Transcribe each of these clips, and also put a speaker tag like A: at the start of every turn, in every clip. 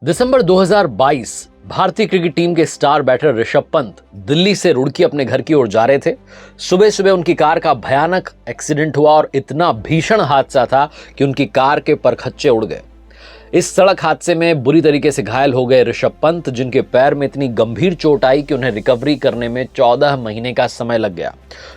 A: दिसंबर 2022 भारतीय cricket team के star batter Rishabh Pant Delhi से रुड़की अपने घर की ओर जा रहे थे। सुबह सुबह उनकी कार का भयानक एक्सीडेंट हुआ और इतना भीषण हादसा था कि उनकी कार के परखच्चे उड़ गए। इस सड़क हादसे में बुरी तरीके से घायल हो गए ऋषभ पंत, जिनके पैर में इतनी गंभीर चोट आई कि उन्हें रिकवरी करने में 14 महीने का समय लग गया।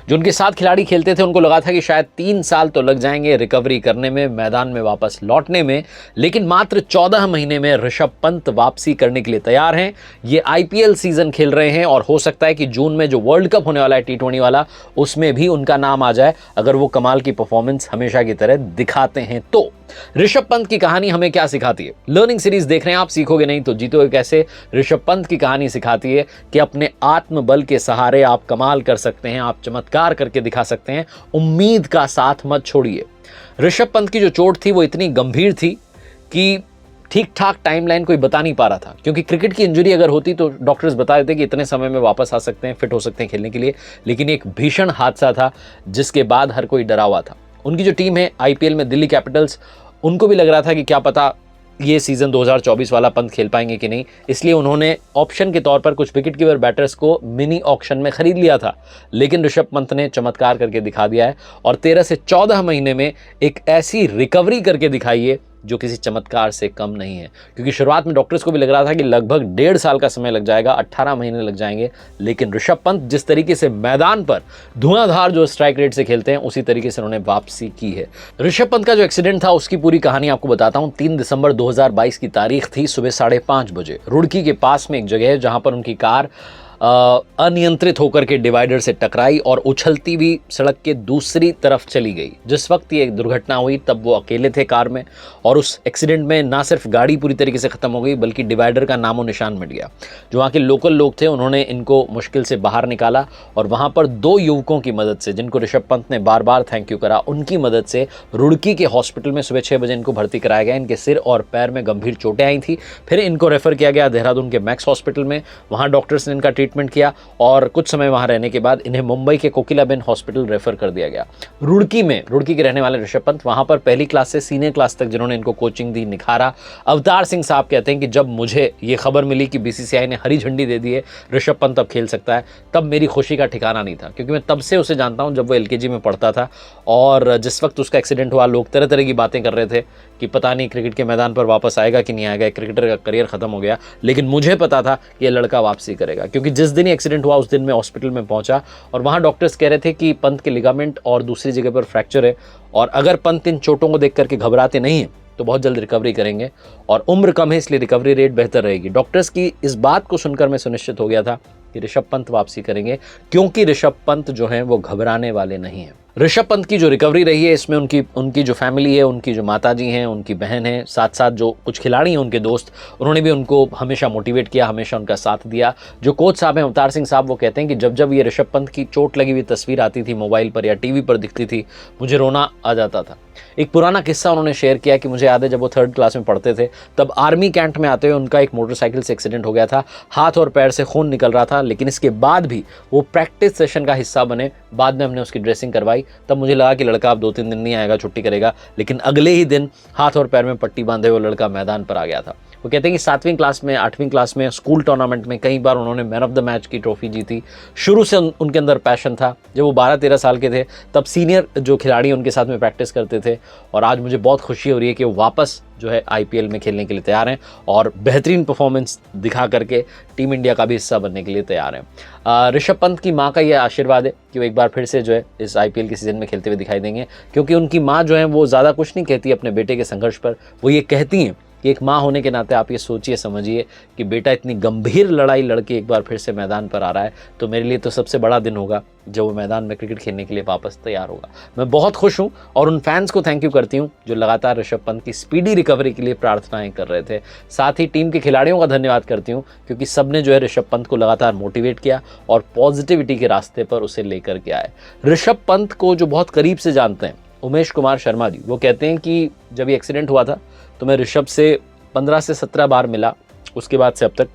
A: जो उनके साथ खिलाड़ी खेलते थे उनको लगा था कि शायद 3 साल तो लग जाएंगे रिकवरी करने में, मैदान में वापस लौटने में, लेकिन मात्र 14 महीने में ऋषभ पंत वापसी करने के लिए तैयार हैं। ये आईपीएल सीजन खेल रहे हैं और हो सकता है कि जून में जो वर्ल्ड कप होने वाला है T20 वाला, उसमें भी उनका नाम आ जाए अगर वो कमाल की परफॉर्मेंस हमेशा की तरह दिखाते हैं तो। ऋषभ पंत की कहानी हमें क्या सिखाती है? लर्निंग सीरीज देख रहे हैं आप, सीखोगे नहीं तो जीतोगे कैसे। ऋषभ पंत की कहानी सिखाती है कि अपने आत्मबल के सहारे आप कमाल कर सकते हैं, आप चमत्कार करके दिखा सकते हैं। उम्मीद का साथ मत छोड़िए। ऋषभ पंत की जो चोट थी वो इतनी गंभीर थी कि ठीक ठाक टाइमलाइन कोई बता नहीं पा रहा था, क्योंकि क्रिकेट की इंजरी अगर होती तो डॉक्टर्स बता देते कि इतने समय में वापस आ सकते हैं, फिट हो सकते हैं खेलने के लिए। लेकिन एक भीषण हादसा था जिसके बाद हर कोई डरा हुआ था। उनकी जो टीम है आईपीएल में दिल्ली कैपिटल्स, उनको भी लग रहा था कि क्या पता ये सीजन 2024 वाला पंत खेल पाएंगे कि नहीं, इसलिए उन्होंने ऑप्शन के तौर पर कुछ विकेट कीपर बैटर्स को मिनी ऑक्शन में खरीद लिया था। लेकिन ऋषभ पंत ने चमत्कार करके दिखा दिया है और 13 से 14 महीने में एक ऐसी रिकवरी करके दिखाई है जो किसी चमत्कार से कम नहीं है। क्योंकि शुरुआत में डॉक्टर्स को भी लग रहा था कि लगभग 1.5 साल का समय लग जाएगा, 18 महीने लग जाएंगे, लेकिन ऋषभ पंत जिस तरीके से मैदान पर धुआंधार जो स्ट्राइक रेट से खेलते हैं उसी तरीके से उन्होंने वापसी की है। ऋषभ पंत का जो एक्सीडेंट था उसकी पूरी कहानी आपको बताता हूं। 3 दिसंबर 2022 की तारीख थी। सुबह 5:30 बजे रुड़की के पास में एक जगह है जहां पर उनकी कार अनियंत्रित होकर के डिवाइडर से टकराई और उछलती हुई सड़क के दूसरी तरफ चली गई। जिस वक्त ये दुर्घटना हुई तब वो अकेले थे कार में, और उस एक्सीडेंट में ना सिर्फ गाड़ी पूरी तरीके से खत्म हो गई बल्कि डिवाइडर का नामो निशान मिट गया। जो वहाँ के लोकल लोग थे उन्होंने इनको मुश्किल से बाहर निकाला और वहाँ पर 2 युवकों की मदद से, जिनको ऋषभ पंत ने बार बार थैंक यू करा, उनकी मदद से रुड़की के हॉस्पिटल में सुबह 6 बजे इनको भर्ती कराया गया। इनके सिर और पैर में गंभीर चोटें आई थी। फिर इनको रेफर किया गया देहरादून के मैक्स हॉस्पिटल में। वहाँ डॉक्टर्स ने इनका ट्रीटमेंट किया और कुछ समय वहां रहने के बाद इन्हें मुंबई के कोकिलाबेन हॉस्पिटल रेफर कर दिया गया। रुड़की के रहने वाले ऋषभ पंत वहां पर पहली क्लास से सीनियर क्लास तक जिन्होंने इनको कोचिंग दी, निखारा। अवतार सिंह साहब कहते हैं कि जब मुझे ये खबर मिली कि बीसीसीआई ने हरी झंडी दे दी है, ऋषभ पंत अब खेल सकता है, तब मेरी खुशी का ठिकाना नहीं था। क्योंकि मैं तब से उसे जानता हूं, जब वो एलकेजी में पढ़ता था और जिस वक्त उसका एक्सीडेंट हुआ लोग तरह तरह की बातें कर रहे थे कि पता नहीं क्रिकेट के मैदान पर वापस आएगा कि नहीं आएगा, क्रिकेटर का करियर खत्म हो गया। लेकिन मुझे पता था कि ये लड़का वापसी करेगा, क्योंकि जिस दिन एक्सीडेंट हुआ उस दिन मैं हॉस्पिटल में पहुंचा और वहां डॉक्टर्स कह रहे थे कि पंत के लिगामेंट और दूसरी जगह पर फ्रैक्चर है और अगर पंत इन चोटों को देख करके घबराते नहीं हैं तो बहुत जल्द रिकवरी करेंगे और उम्र कम है इसलिए रिकवरी रेट बेहतर रहेगी। डॉक्टर्स की इस बात को सुनकर मैं सुनिश्चित हो गया था कि ऋषभ पंत वापसी करेंगे, क्योंकि ऋषभ पंत जो हैं वो घबराने वाले नहीं हैं। ऋषभ पंत की जो रिकवरी रही है इसमें उनकी जो फैमिली है, उनकी जो माताजी हैं, उनकी बहन है, साथ साथ जो कुछ खिलाड़ी हैं उनके दोस्त, उन्होंने भी उनको हमेशा मोटिवेट किया, हमेशा उनका साथ दिया। जो कोच साहब हैं अवतार सिंह साहब, वो कहते हैं कि जब जब ये ऋषभ पंत की चोट लगी हुई तस्वीर आती थी मोबाइल पर या टीवी पर दिखती थी, मुझे रोना आ जाता था। एक पुराना किस्सा उन्होंने शेयर किया कि मुझे याद है जब वो 3rd क्लास में पढ़ते थे तब आर्मी कैंट में आते हुए उनका एक मोटरसाइकिल से एक्सीडेंट हो गया था। हाथ और पैर से खून निकल रहा था, लेकिन इसके बाद भी वो प्रैक्टिस सेशन का हिस्सा बने। बाद में हमने उसकी ड्रेसिंग करवाई, तब मुझे लगा कि लड़का अब 2-3 दिन नहीं आएगा, छुट्टी करेगा, लेकिन अगले ही दिन हाथ और पैर में पट्टी बांधे हुए लड़का मैदान पर आ गया था। वो कहते हैं कि 7वीं क्लास में 8वीं क्लास में स्कूल टूर्नामेंट में कई बार उन्होंने मैन ऑफ द मैच की ट्रॉफी जीती। शुरू से उनके अंदर पैशन था। जब वो 12-13 साल के थे तब सीनियर जो खिलाड़ी उनके साथ में प्रैक्टिस करते थे और आज मुझे बहुत खुशी हो रही है कि वो वापस जो है आईपीएल में खेलने के लिए तैयार हैं और बेहतरीन परफॉर्मेंस दिखा करके टीम इंडिया का भी हिस्सा बनने के लिए तैयार हैं। ऋषभ पंत की माँ का ये आशीर्वाद है कि वो एक बार फिर से जो है इस आईपीएल के सीजन में खेलते हुए दिखाई देंगे, क्योंकि उनकी माँ जो है वो ज़्यादा कुछ नहीं कहती अपने बेटे के संघर्ष पर। वो ये कहती हैं कि एक माँ होने के नाते आप ये सोचिए समझिए कि बेटा इतनी गंभीर लड़ाई लड़के एक बार फिर से मैदान पर आ रहा है, तो मेरे लिए तो सबसे बड़ा दिन होगा जब वो मैदान में क्रिकेट खेलने के लिए वापस तैयार होगा। मैं बहुत खुश हूँ और उन फैंस को थैंक यू करती हूँ जो लगातार ऋषभ पंत की स्पीडी रिकवरी के लिए प्रार्थनाएं कर रहे थे। साथ ही टीम के खिलाड़ियों का धन्यवाद करती हूँ, क्योंकि सबने जो है ऋषभ पंत को लगातार मोटिवेट किया और पॉजिटिविटी के रास्ते पर उसे लेकर के आए। ऋषभ पंत को जो बहुत करीब से जानते हैं उमेश कुमार शर्मा जी, वो कहते हैं कि जब ये एक्सीडेंट हुआ था तो मैं ऋषभ से 15 से 17 बार मिला उसके बाद से अब तक,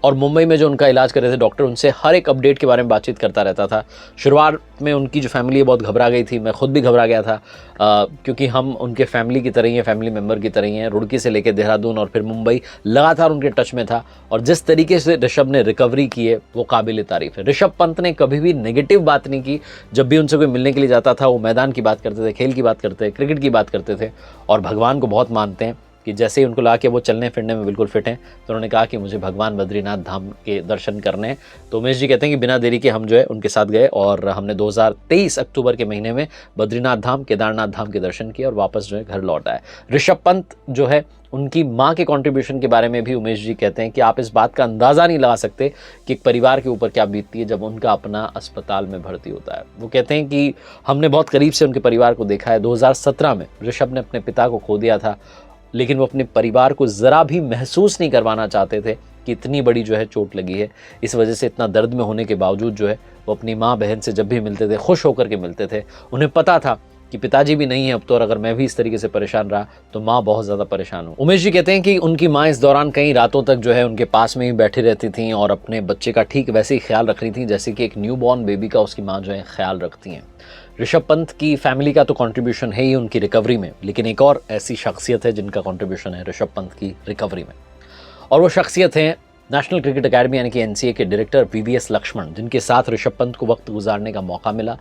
A: और मुंबई में जो उनका इलाज कर रहे थे डॉक्टर, उनसे हर एक अपडेट के बारे में बातचीत करता रहता था। शुरुआत में उनकी जो फैमिली है बहुत घबरा गई थी, मैं खुद भी घबरा गया था, क्योंकि हम उनके फैमिली की तरह ही हैं, फैमिली मेम्बर की तरह ही हैं। रुड़की से लेकर देहरादून और फिर मुंबई लगातार उनके टच में था, और जिस तरीके से ऋषभ ने रिकवरी की है वो काबिल तारीफ है। ऋषभ पंत ने कभी भी नेगेटिव बात नहीं की। जब भी उनसे कोई मिलने के लिए जाता था वो मैदान की बात करते थे, खेल की बात करते थे, क्रिकेट की बात करते थे, और भगवान को बहुत मानते हैं कि जैसे ही उनको लगा कि वो चलने फिरने में बिल्कुल फिट हैं, तो उन्होंने कहा कि मुझे भगवान बद्रीनाथ धाम के दर्शन करने हैं। तो उमेश जी कहते हैं कि बिना देरी के हम जो है उनके साथ गए, और हमने 2023 अक्टूबर के महीने में बद्रीनाथ धाम, केदारनाथ धाम के दर्शन किए और वापस जो है घर लौट आए। ऋषभ पंत जो है उनकी माँ के कंट्रीब्यूशन के बारे में भी उमेश जी कहते हैं कि आप इस बात का अंदाज़ा नहीं लगा सकते कि एक परिवार के ऊपर क्या बीतती है जब उनका अपना अस्पताल में भर्ती होता है। वो कहते हैं कि हमने बहुत करीब से उनके परिवार को देखा है। 2017 में ऋषभ ने अपने पिता को खो दिया था, लेकिन वो अपने परिवार को ज़रा भी महसूस नहीं करवाना चाहते थे कि इतनी बड़ी जो है चोट लगी है। इस वजह से इतना दर्द में होने के बावजूद जो है वो अपनी माँ बहन से जब भी मिलते थे खुश होकर के मिलते थे। उन्हें पता था कि पिताजी भी नहीं है अब तो, और अगर मैं भी इस तरीके से परेशान रहा तो माँ बहुत ज़्यादा परेशान हो। उमेश जी कहते हैं कि उनकी माँ इस दौरान कई रातों तक जो है उनके पास में ही बैठी रहती थी और अपने बच्चे का ठीक वैसे ही ख्याल रख रही थी जैसे कि एक न्यू बॉर्न बेबी का उसकी माँ जो है ख्याल रखती हैं। ऋषभ पंत की फैमिली का तो कंट्रीब्यूशन है ही उनकी रिकवरी में, लेकिन एक और ऐसी शख्सियत है जिनका कंट्रीब्यूशन है ऋषभ पंत की रिकवरी में, और वो शख्सियत है नेशनल क्रिकेट अकेडमी यानी कि एनसीए के डायरेक्टर वीवीएस लक्ष्मण, जिनके साथ ऋषभ पंत को वक्त गुजारने का मौका मिला।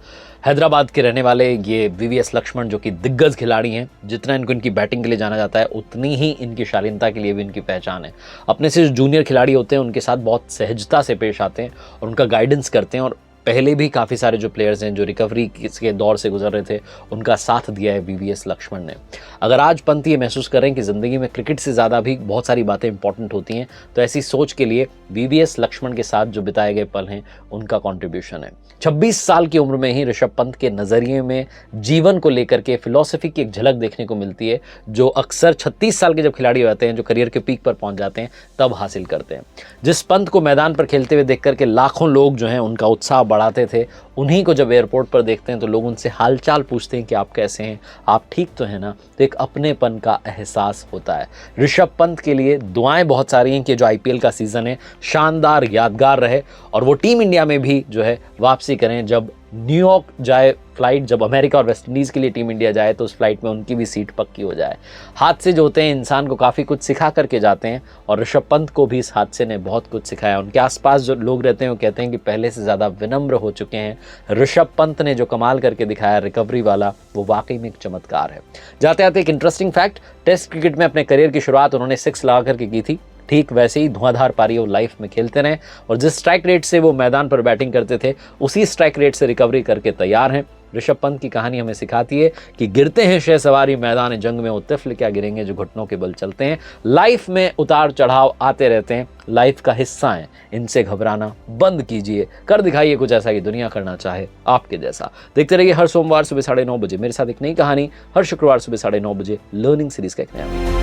A: हैदराबाद के रहने वाले ये वीवीएस लक्ष्मण जो कि दिग्गज खिलाड़ी हैं, जितना इनको इनकी बैटिंग के लिए जाना जाता है उतनी ही इनकी शालीनता के लिए भी इनकी पहचान है। अपने से जो जूनियर खिलाड़ी होते हैं उनके साथ बहुत सहजता से पेश आते हैं और उनका गाइडेंस करते हैं, और पहले भी काफ़ी सारे जो प्लेयर्स हैं जो रिकवरी के दौर से गुजर रहे थे उनका साथ दिया है वीवीएस लक्ष्मण ने। अगर आज पंत ये महसूस करें कि ज़िंदगी में क्रिकेट से ज़्यादा भी बहुत सारी बातें इंपॉर्टेंट होती हैं, तो ऐसी सोच के लिए वीवीएस लक्ष्मण के साथ जो बिताए गए पल हैं उनका कंट्रीब्यूशन है। 26 साल की उम्र में ही ऋषभ पंत के नज़रिए में जीवन को लेकर के फिलॉसफी की एक झलक देखने को मिलती है, जो अक्सर 36 साल के जब खिलाड़ी होते हैं, जो करियर के पीक पर पहुंच जाते हैं, तब हासिल करते हैं। जिस पंत को मैदान पर खेलते हुए देख करके लाखों लोग जो हैं उनका उत्साह बढ़ाते थे, उन्हीं को जब एयरपोर्ट पर देखते हैं तो लोग उनसे हालचाल पूछते हैं कि आप कैसे हैं, आप ठीक तो हैं ना, तो एक अपनेपन का एहसास होता है। ऋषभ पंत के लिए दुआएं बहुत सारी हैं कि जो आईपीएल का सीज़न है शानदार यादगार रहे, और वो टीम इंडिया में भी जो है वापसी करें। जब न्यूयॉर्क जाए फ्लाइट, जब अमेरिका और वेस्ट इंडीज़ के लिए टीम इंडिया जाए तो उस फ्लाइट में उनकी भी सीट पक्की हो जाए। हादसे जो होते हैं इंसान को काफ़ी कुछ सिखा करके जाते हैं, और ऋषभ पंत को भी इस हादसे ने बहुत कुछ सिखाया। उनके आसपास जो लोग रहते हैं वो कहते हैं कि पहले से ज़्यादा विनम्र हो चुके हैं। ऋषभ पंत ने जो कमाल करके दिखाया रिकवरी वाला, वो वाकई में एक चमत्कार है। जाते जाते एक इंटरेस्टिंग फैक्ट, टेस्ट क्रिकेट में अपने करियर की शुरुआत उन्होंने 6 लगा करके की थी। ठीक वैसे ही धुआंधार पारी वो लाइफ में खेलते रहे, और जिस स्ट्राइक रेट से वो मैदान पर बैटिंग करते थे उसी स्ट्राइक रेट से रिकवरी करके तैयार हैं। ऋषभ पंत की कहानी हमें सिखाती है कि गिरते हैं शहसवारी मैदान जंग में, वो तिफल क्या गिरेंगे जो घुटनों के बल चलते हैं। लाइफ में उतार चढ़ाव आते रहते हैं, लाइफ का हिस्सा है, इनसे घबराना बंद कीजिए, कर दिखाइए कुछ ऐसा कि दुनिया करना चाहे आपके जैसा। देखते रहिए हर सोमवार सुबह 9:30 बजे मेरे साथ एक नई कहानी, हर शुक्रवार सुबह 9:30 बजे लर्निंग सीरीज का एक नया